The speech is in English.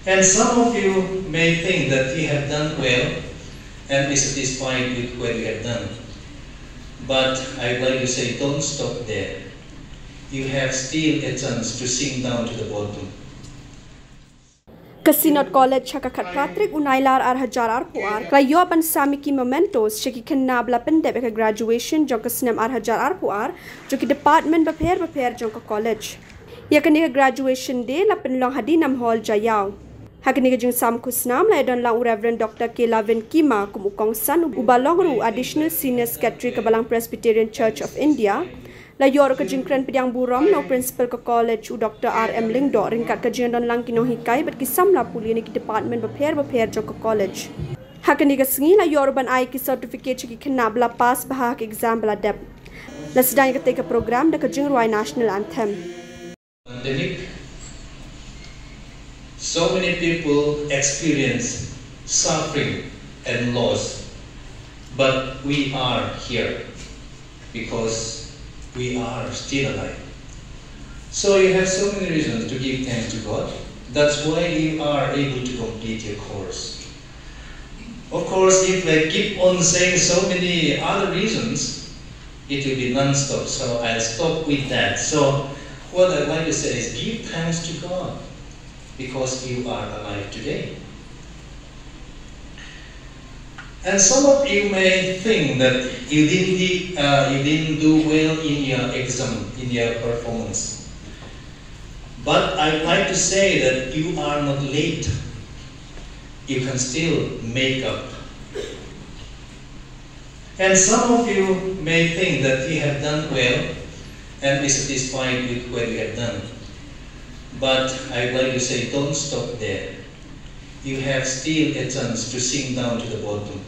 And some of you may think that you have done well and be satisfied with what you have done. But I'd like to say, don't stop there. You have still a chance to sink down to the bottom. Synod College Hakakat Patrick Unailar Arhajar Arpuar, Krayo Ban Samiki Mementos, Shiki Khynnah bla Pyndep graduation, Jong Snem Arhajar Arpuar, Joki Department Baper Jong College. Yakaniga graduation day la Penlong Hadinam Hall Jayao. Hakaniga Jung Sam Kusnam la Don Lang Reverend Dr. Kelavin Kima Kumukong San Ubalongru Additional Senior Secretary Kabalang Presbyterian Church of India. La yor ka jingkran pidyang buram no principal ka college u Dr. R.M. Lingdo ringkat ka jing don lang kinong hikay bat kisam la puli ni ki department baper jong ka college. Hakani ka singi la yor ban Iaki certificate ki Khynnah bla pass bahak exam bla dep. La sedang ka take program da ka jing ruai national anthem. Pandemic. So many people experience suffering and loss, but we are here because we are still alive. So you have so many reasons to give thanks to God. That's why you are able to complete your course. Of course, if I keep on saying so many other reasons, it will be non-stop. So I'll stop with that. So what I'd like to say is give thanks to God because you are alive today. And some of you may think that you didn't do well in your exam, in your performance. But I'd like to say that you are not late. You can still make up. And some of you may think that you have done well and be satisfied with what you have done. But I'd like to say, don't stop there. You have still a chance to sink down to the bottom.